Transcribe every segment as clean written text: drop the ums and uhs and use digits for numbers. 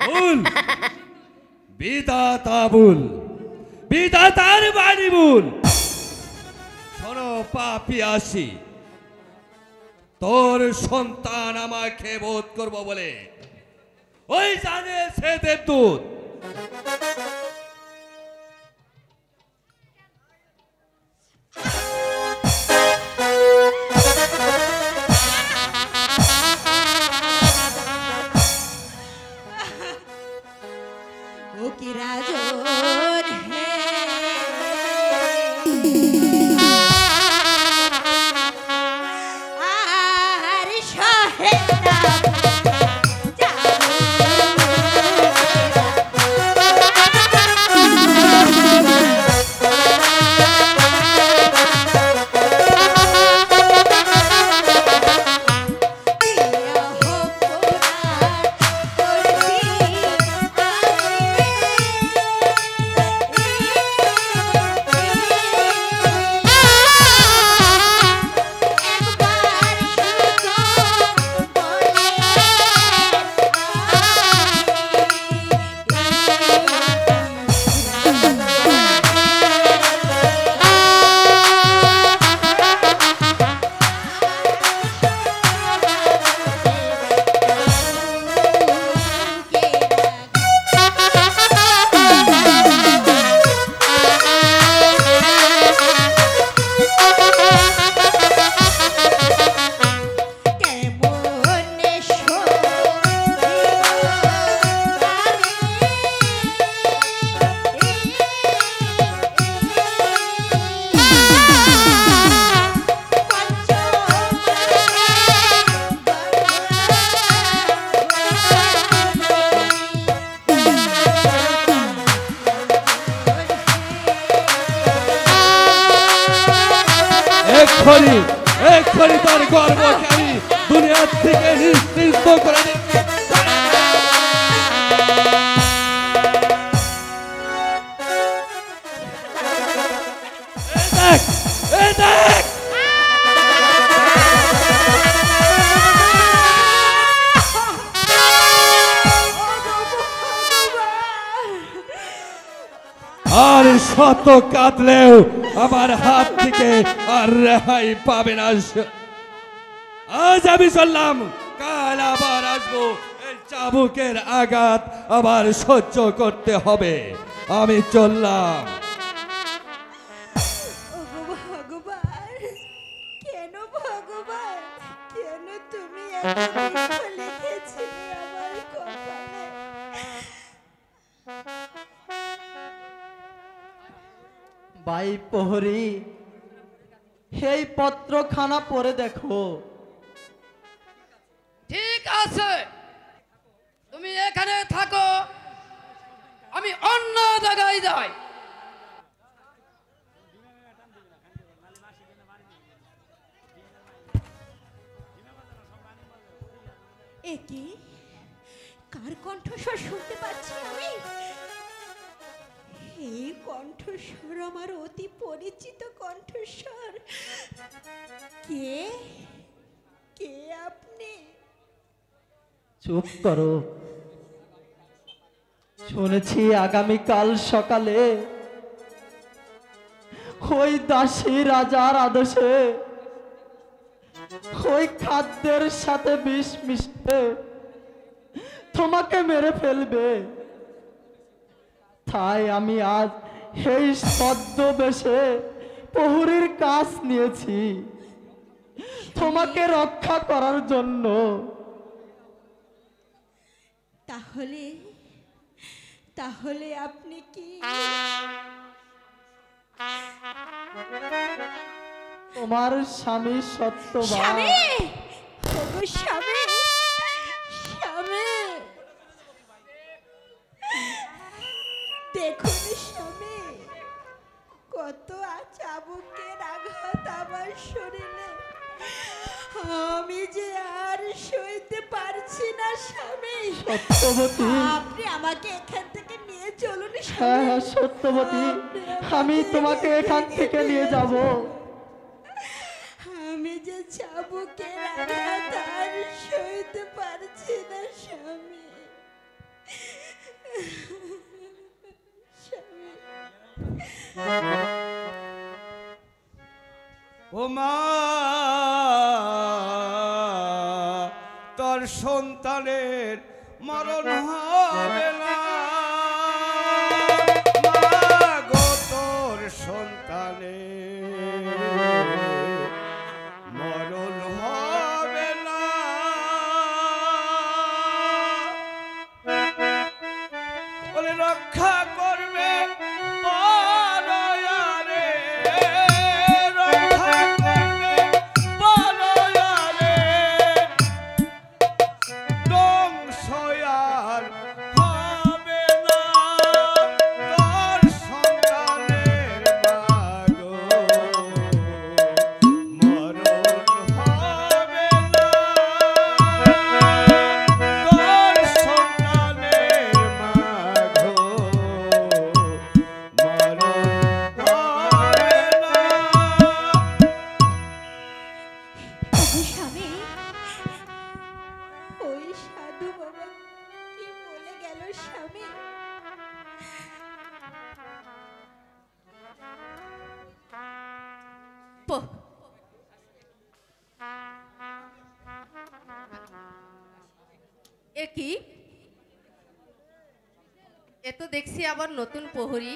ভুল, বিধাতা ভুল, বিধাতার বাণী ভুল। শোনো পাপী আসি, তোর সন্তান আমাকে বোধ করবো বলে ওই জানে সে দেবদূত। ও কি রাজন হে, আর সহে না এক্ষুনি তোর গর্বকে আমি দুনিয়া থেকে নিশ্চিন্ত করে দিচ্ছি। আর শত কাঁদলেও আমার হাত থেকে আর রেহাই পাবে না। আজ আমি চললাম, কাল আবার আসবো। এই চাবুকের আঘাত আবার সহ্য করতে হবে। আমি চললাম। ভগবান, কেন ভগবান, কেন তুমি লিখেছিলে আমার কপালে? ভাই প্রহরী, এই পত্রখানা পড়ে দেখো। ঠিক আছে, তুমি এখানে থাকো, আমি অন্য জায়গায় যাই। একি কার কণ্ঠস্বর শুনতে পাচ্ছি আমি? এই কণ্ঠস্বর আমার অতি পরিচিত কণ্ঠস্বর। কে কে আপনি? চুপ করো। শুনেছি আগামীকাল সকালে ওই দাসী রাজার আদেশে ওই খাদ্যের সাথে বিষ মিশিয়ে তোমাকে মেরে ফেলবে। তাই আমি আজ এই ছদ্মবেশে প্রহরীর কাজ নিয়েছি তোমাকে রক্ষা করার জন্য। তাহলে তাহলে আপনি কি তোমার স্বামী সত্যবান? স্বামী, ওগো স্বামী, স্বামী, দেখুন স্বামী, কত চাবুকের আঘাত আমার শরীরে। আমি যে আর সইতে পারছি না স্বামী। সত্যবতী, আপনি আমাকে এখান থেকে নিয়ে চলুন। হ্যাঁ হ্যাঁ সত্যবতী, আমি তোমাকে এখান থেকে নিয়ে যাব। আমি যে চাবুকের আঘাত আর সইতে পারছি না স্বামী। স্বামী, ও মা, তোর সন্তানের মরণ হবে না। মা গো, তোর সন্তানের মরণ হবে না। বলে রক্ষা করবে বড়য়ারে, রক্ষা করবে বড়য়ারে, ধ্বংস আর হবে না। তোর সন্তানের মাগো মরণ হবে না। তোর সন্তানের মাগো মরণ হবে না। ওগো স্বামী, ওই সাধু বাবা কি বলে গেল স্বামী? এ কি? এ তো দেখছি আবার নতুন প্রহরী।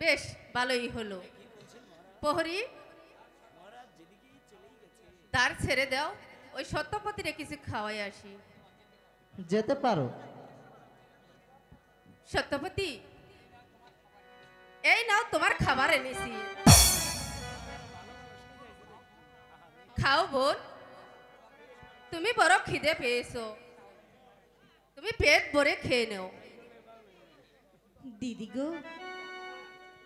বেশ ভালোই হলো। প্রহরী, দ্বার ছেড়ে দাও, ওই সত্যপতিরে কিছু খাওয়াই আসি। যেতে পারো। সত্যপতি, এই নাও তোমার খাবার এনেছি, খাও বোন। তুমি বড় খিদে পেয়েছো, তুমি পেট ভরে খেয়ে নেও। দিদি গো,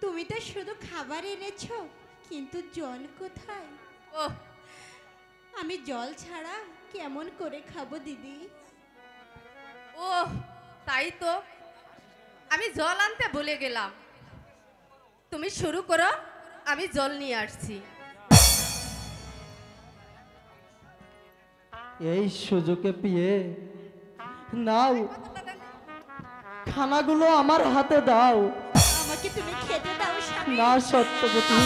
তুমি তো শুধু খাবার এনেছো, কিন্তু জল কোথায়? ওহ, আমি জল ছাড়া কেমন করে খাবো দিদি? ওহ, তাই তো, আমি জল আনতে ভুলে গেলাম। তুমি শুরু করো, আমি জল নিয়ে আসছি। এই সুযোগে পেয়ে নাও, খানাগুলো আমার হাতে দাও। আমাকে তুমি খেতে দাও স্বামী। না সত্যবতী,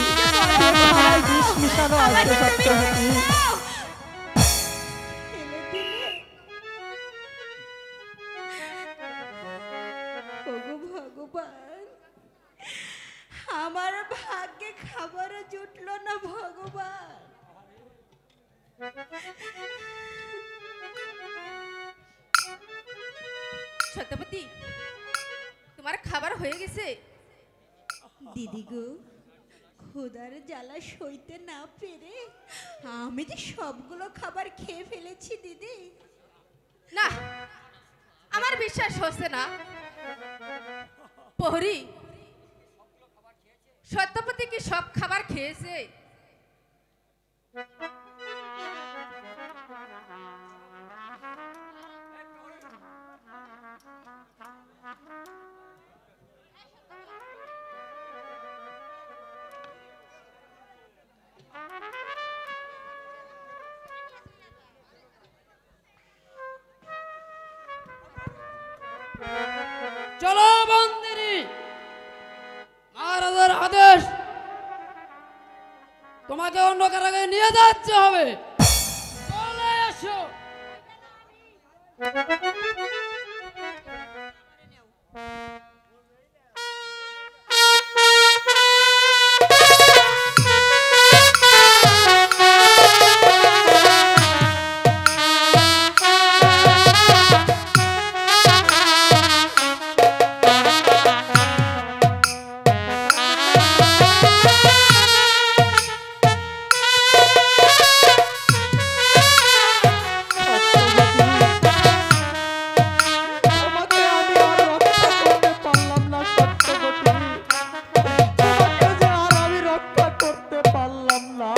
আমাকে তোমায় বিষ মিশানো আছে আমাকে তুমি সত্যবতী। দাও। ফেলে দিলে? ওগো ভগবান, আমার ভাগ্যে খাবারও জুটলো না ভগবান। সত্যপতি, তোমার খাবার হয়ে গেছে? দিদি গো, ক্ষুধার জ্বালা সইতে না পেরে আমি যে সবগুলো খাবার খেয়ে ফেলেছি দিদি। না, আমার বিশ্বাস হচ্ছে না। প্রহরী, সত্যপতি কি সব খাবার খেয়েছে? চলো বন্দিনী, মহারাজার আদেশ, তোমাকে অন্য কারাগারে নিয়ে যাচ্ছে হবে। চলে এসো। তোমাকে আমি আর রক্ষা করতে পারলাম না সত্যবতী। তোমাকে যে আর আমি রক্ষা করতে পারলাম না।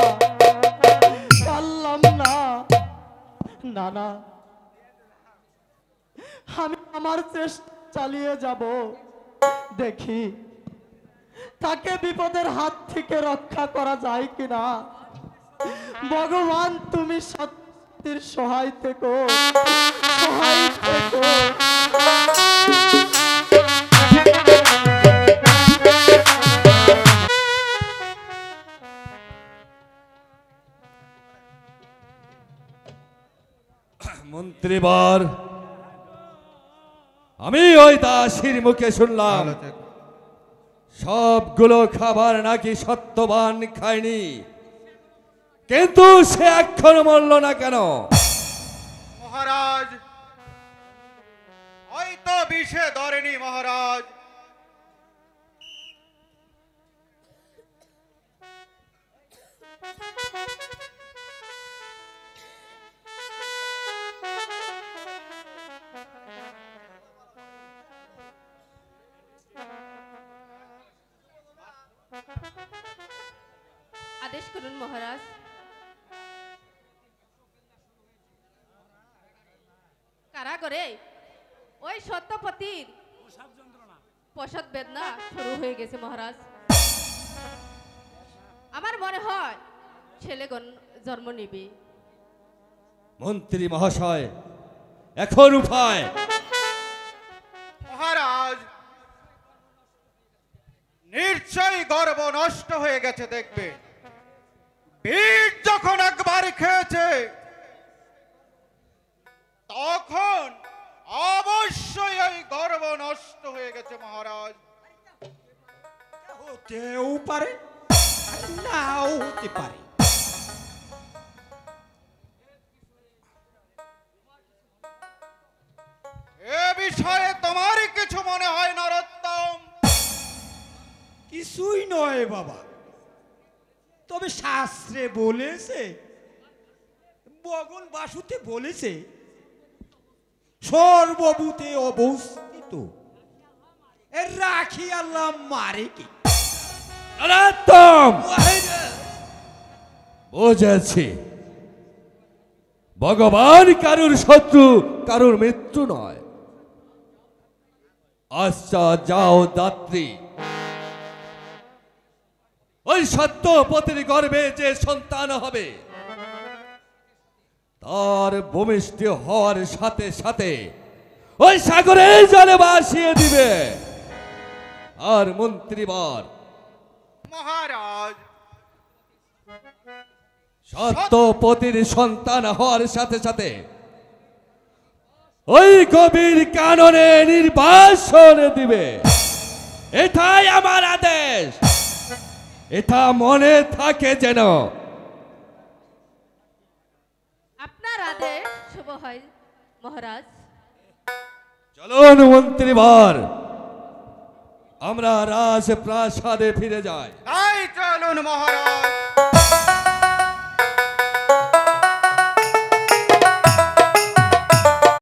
না না, আমি আমার চেষ্টা চালিয়ে যাব, দেখি তাকে বিপদের হাত থেকে রক্ষা করা যায় কিনা। ভগবান তুমি সত্যের সহায় থেকো, সহায় থেকো। মন্ত্রীবর, আমি ওই দাসীর মুখে শুনলাম সবগুলো খাবার নাকি সত্যবান খায়নি, কিন্তু সে এখনো মরল না কেন? মহারাজ, হয়তো বিষে ধরেনি মহারাজ। আদেশ করুন মহারাজ। কারাগারে ওই সত্যপতির প্রসব বেদনা শুরু হয়ে গেছে মহারাজ। আমার মনে হয় ছেলে জন্ম নিবে। মন্ত্রী মহাশয়, এখন উপায়? মহারাজ, নিশ্চয়ই গর্ব নষ্ট হয়ে গেছে। দেখবে বীর যখন একবার খেয়েছে তখন অবশ্যই এই গর্ব নষ্ট হয়ে গেছে মহারাজ। হতেও পারে, নাও হতে পারে। এ বিষয়ে তোমার কিছু মনে হয় নরোত্তম? কিছুই নয় বাবা, তবে শাস্ত্রে বলেছে, বগল বাসুতে বলেছে, সর্বভূতে অবস্থিত রাখি আল্লাহ মারে কি। বুঝেছি, ভগবান কারুর শত্রু, কারুর মৃত্যু নয়। আচ্ছা যাও দাত্রী, ওই সত্যপতির গর্ভে যে সন্তান হবে তার ভূমিষ্ঠ হওয়ার সাথে সাথে ওই সাগরে জলে ভাসিয়ে দিবে। আর মন্ত্রীবর, মহারাজ, সত্যপতির সন্তান হওয়ার সাথে সাথে ওই গভীর কাননে নির্বাসন দিবে। এটাই আমার আদেশ, এটা মনে থাকে যেন। আপনার আদেশ শুভ হয় মহারাজ। চলুন মন্ত্রীবর, আমরা রাজপ্রাসাদে ফিরে যাই। তাই চলুন মহারাজ।